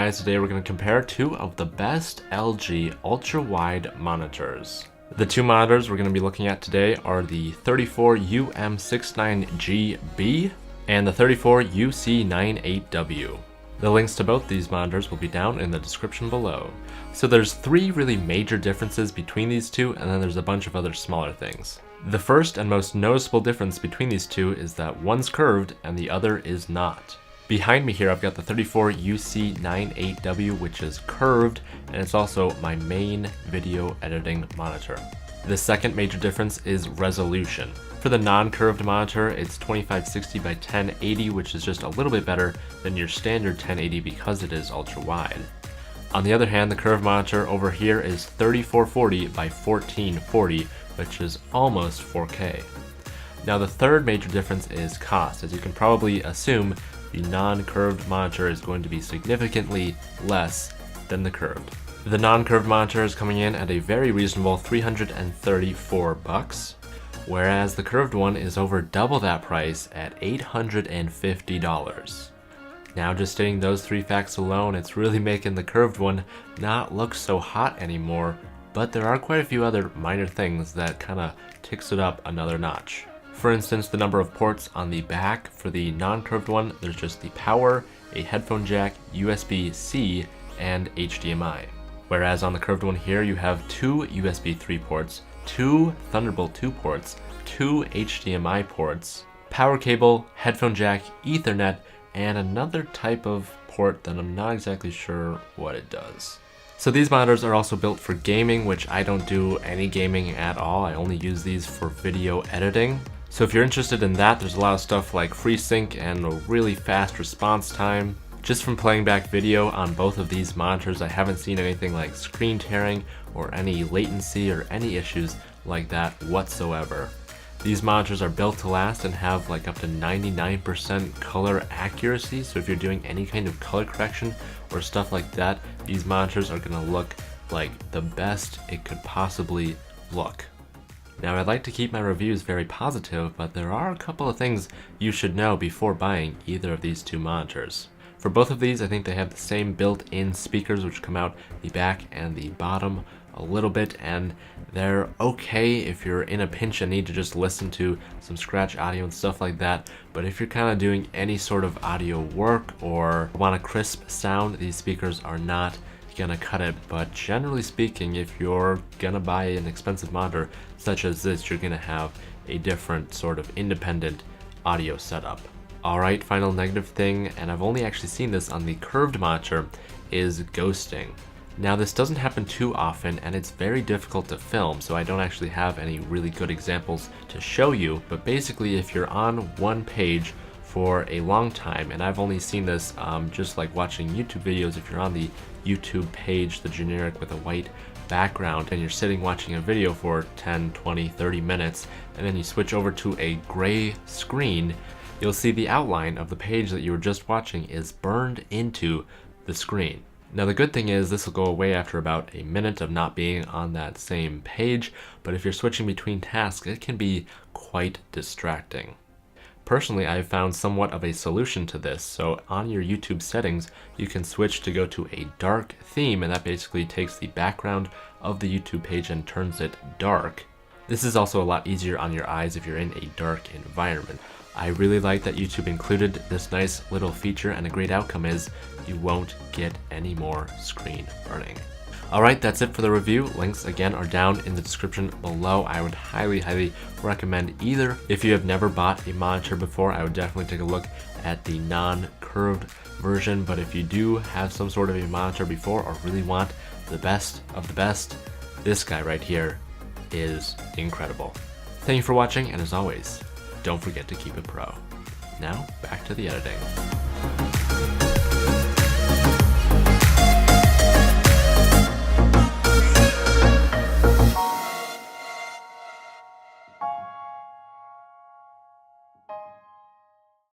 guys, today we're going to compare two of the best LG ultra-wide monitors. The two monitors we're going to be looking at today are the 34UM69G-B and the 34UC98-W. The links to both these monitors will be down in the description below. So there's three really major differences between these two, and then there's a bunch of other smaller things. The first and most noticeable difference between these two is that one's curved and the other is not. Behind me here I've got the 34UC98W, which is curved, and it's also my main video editing monitor. The second major difference is resolution. For the non-curved monitor, it's 2560 by 1080, which is just a little bit better than your standard 1080 because it is ultra-wide. On the other hand, the curved monitor over here is 3440 by 1440, which is almost 4K. Now the third major difference is cost. As you can probably assume, the non-curved monitor is going to be significantly less than the curved. The non-curved monitor is coming in at a very reasonable $334, whereas the curved one is over double that price at $850. Now just stating those three facts alone, it's really making the curved one not look so hot anymore, but there are quite a few other minor things that kind of ticks it up another notch. For instance, the number of ports on the back for the non-curved one, there's just the power, a headphone jack, USB-C, and HDMI. Whereas on the curved one here, you have two USB 3 ports, two Thunderbolt 2 ports, two HDMI ports, power cable, headphone jack, Ethernet, and another type of port that I'm not exactly sure what it does. So these monitors are also built for gaming, which I don't do any gaming at all. I only use these for video editing. So if you're interested in that, there's a lot of stuff like FreeSync and a really fast response time. Just from playing back video on both of these monitors, I haven't seen anything like screen tearing or any latency or any issues like that whatsoever. These monitors are built to last and have like up to 99% color accuracy, so if you're doing any kind of color correction or stuff like that, these monitors are going to look like the best it could possibly look. Now I'd like to keep my reviews very positive, but there are a couple of things you should know before buying either of these two monitors. For both of these, I think they have the same built-in speakers which come out the back and the bottom a little bit, and they're okay if you're in a pinch and need to just listen to some scratch audio and stuff like that. But if you're kind of doing any sort of audio work or want a crisp sound, these speakers are not gonna cut it. But generally speaking, if you're gonna buy an expensive monitor such as this, you're gonna have a different sort of independent audio setup. Alright, final negative thing, and I've only actually seen this on the curved monitor, is ghosting. Now this doesn't happen too often and it's very difficult to film, so I don't actually have any really good examples to show you, but basically if you're on one page for a long time, and I've only seen this just like watching YouTube videos, if you're on the YouTube page, the generic with a white background, and you're sitting watching a video for 10, 20, 30 minutes, and then you switch over to a gray screen, you'll see the outline of the page that you were just watching is burned into the screen. Now the good thing is this will go away after about a minute of not being on that same page, but if you're switching between tasks, it can be quite distracting. Personally, I've found somewhat of a solution to this. So on your YouTube settings, you can switch to go to a dark theme, and that basically takes the background of the YouTube page and turns it dark. This is also a lot easier on your eyes if you're in a dark environment. I really like that YouTube included this nice little feature, and a great outcome is you won't get any more screen burning. Alright, that's it for the review. Links again are down in the description below. I would highly recommend either. If you have never bought a monitor before, I would definitely take a look at the non-curved version, but if you do have some sort of a monitor before or really want the best of the best, this guy right here is incredible. Thank you for watching, and as always, don't forget to keep it pro. Now, back to the editing.